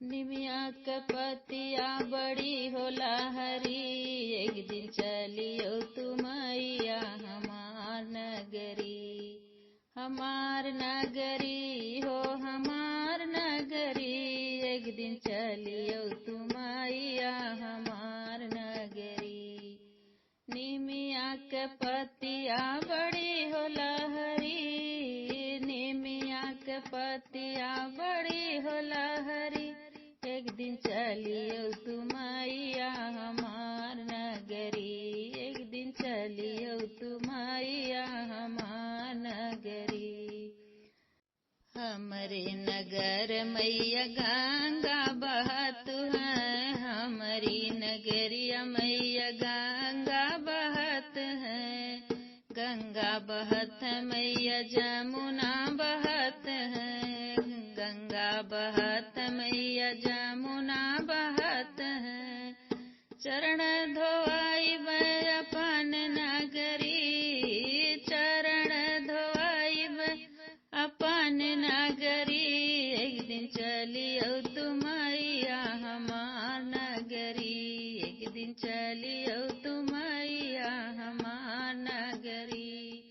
निमिया के पतिया बड़ी होला हरी, एक दिन चलियो तुमैया हमार नगरी। हमार नगरी हो हमार नगरी, एक दिन चलियो तुमैया हमार नगरी। निमिया के पतिया बड़ी होला हरी, निमिया के पतिया बड़ी होला हरी, एक दिन चलियो तुमैया हमार नगरी, एक दिन चलियो तुमैया हमार नगरी। हमरे नगर मैया गंगा बहत है, हमारी नगरिया मैया गंगा बहत है। गंगा बहत है मैया जमुना बहत है, गंगा बहत मैया जमुना बहत है। चरण धोआई अपन नगरी, चरण धोआई अपन नगरी, एक दिन चलियो तुमैया हमार नगरी, एक दिन चलियो तुमैया हमार नगरी।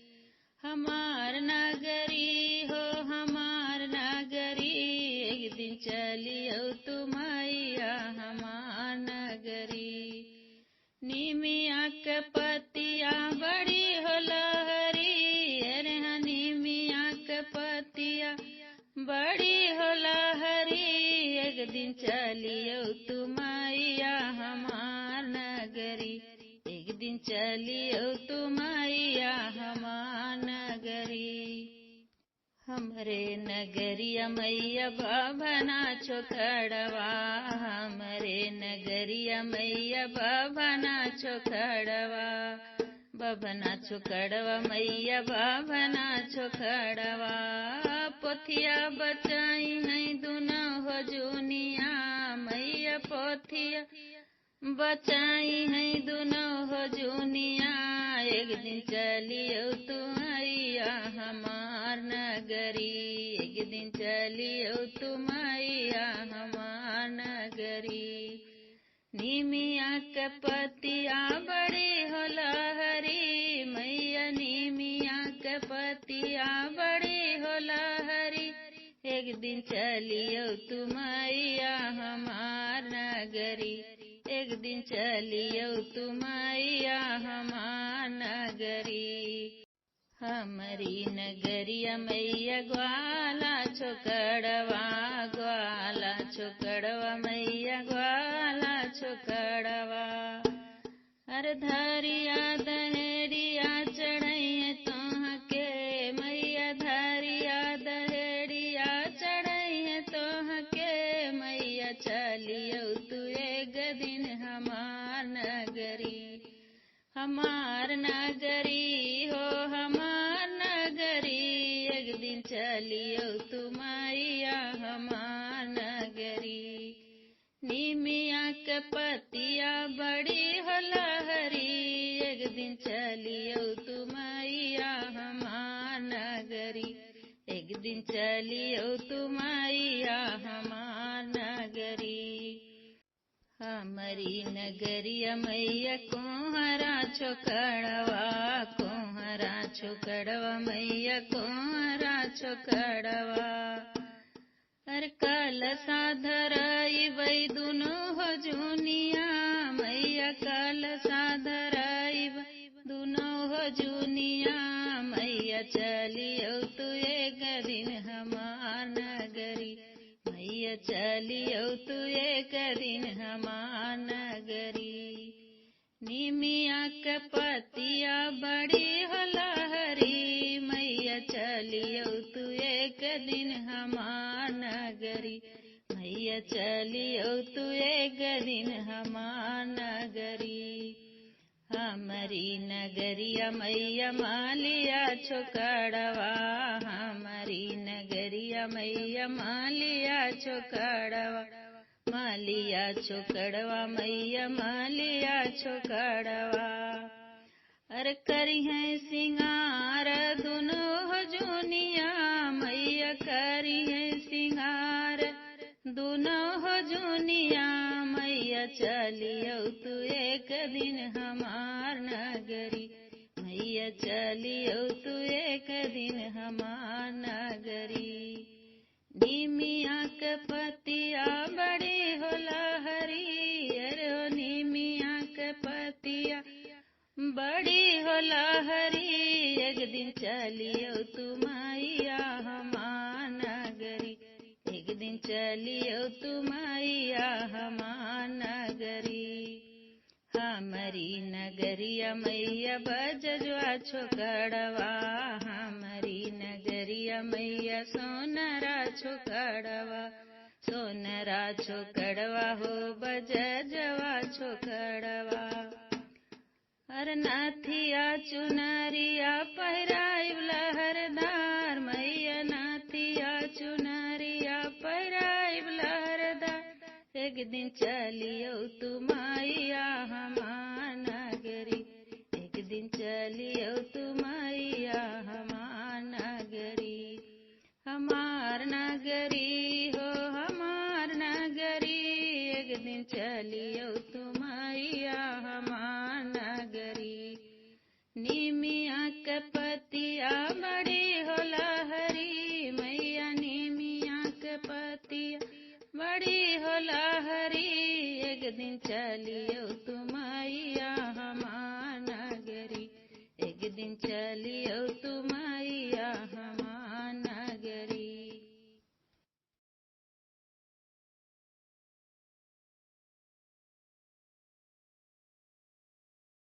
हमार नगरी हो हमार नगरी, एक दिन चलियो तुमैया हमार नगरी। निमिया के पतिया बड़ी होला हरी, अरे निमिया के पतिया बड़ी होला हरी, एक दिन चलियो तुमैया हमार नगरी, एक दिन चलियो तुमैया हमार नगरी। हमरे नगरिया मैया बभना छोकड़वा, हमरे नगरिया मैया बभना छोकड़वा, बभना छोकड़वा मैया बभना छोकड़वा। पोथिया बचाई है दुनो हो जुनिया, मैया पोथिया बचाई है दुनो हो जुनिया, एक दिन चलियो तुमैया हमार नगरी, एक दिन चलियो तुमैया हमार नगरी। निमिया के पतिया बड़ी होला हरी, मैया निमिया के पतिया बड़ी होला हरी, एक दिन चलियो तुमैया हमार नगरी, एक दिन चलियो तुमैया हमार नगरी। हमारी नगरिया मैया ग्वाला छोकड़वा, ग्वाला छोकड़वा मैया ग्वाला छोकड़वा। अरे धरिया दहेड़िया चढ़ैया तोह के मैया, धरिया दहेड़िया चढ़ैया तोह के मैया, चलियो तू एक दिन हमार नगरी। हमार नगरी हो हमार नगरी, एक दिन चलियो तुमैया हमार नगरी। निमिया के पतिया बड़ी होला हरी, एक दिन चलियो तुमैया हमार नगरी, एक दिन चलियो तुमैया हमार नगरी। हमारी नगरिया मैया कोहरा छोकड़वा, कोहरा छोकड़वा मैया कोहरा छोकड़वा। अरे कलशा धराई वही दुनो हो जुनिया, मैया कलशा धराई दुनो हो जुनिया, मैया चलियो तू एक दिन हमार नगरी, मैया चलियो तू एक दिन हमार नगरी। निमिया के पतिया बड़ी होला हरी, मैया चलियो तू एक दिन हमार नगरी, मैया चलियो तू एक दिन हमार नगरी। हमारी नगरिया मैया मालिया छोकड़वा, हमारी नगरिया मैया मालिया छोकड़वा, मालिया छोकड़वा मैया मालिया छोकड़वा। अरे करी है सिंगार दुनो हो जुनिया, मैया करी है सिंगार दोनों हो जुनिया मैया चलियो तू एक दिन हमार नगरी, मैया चलियो तू एक दिन हमार नगरी। नीमिया के पतिया बड़ी होला हरियर हो, नीमिया के पतिया बड़ी होला हरी, एक दिन चलियो तू मैया हमार नगरी, एक दिन चलियो तू मैया हमार नगरी। हमारी नगरिया मैया बजजवा छोकड़वा, हमारी नगरिया मैया सोनरा छोकड़वा, सोनरा छोकड़वा हो बजजवा छोकड़वा। हर नाथिया चुनरिया पहिराइब लहरदार, मैया नाथिया चुनरिया पहिराइब लहरदार, एक दिन चलियो तू मैया हमार नगरी, एक दिन चलियो तू मैया हमार नगरी। हमार नगरी हो हमार नगरी, एक दिन चलियो तू मैया हमार नगरी। नीमिया के पतिया बड़ी होला हरी, मैया नीमिया के पतिया बड़ी होला हरी, एक दिन चलियो तू मैया हमार नगरी, एक दिन चलियो तू मैया हमार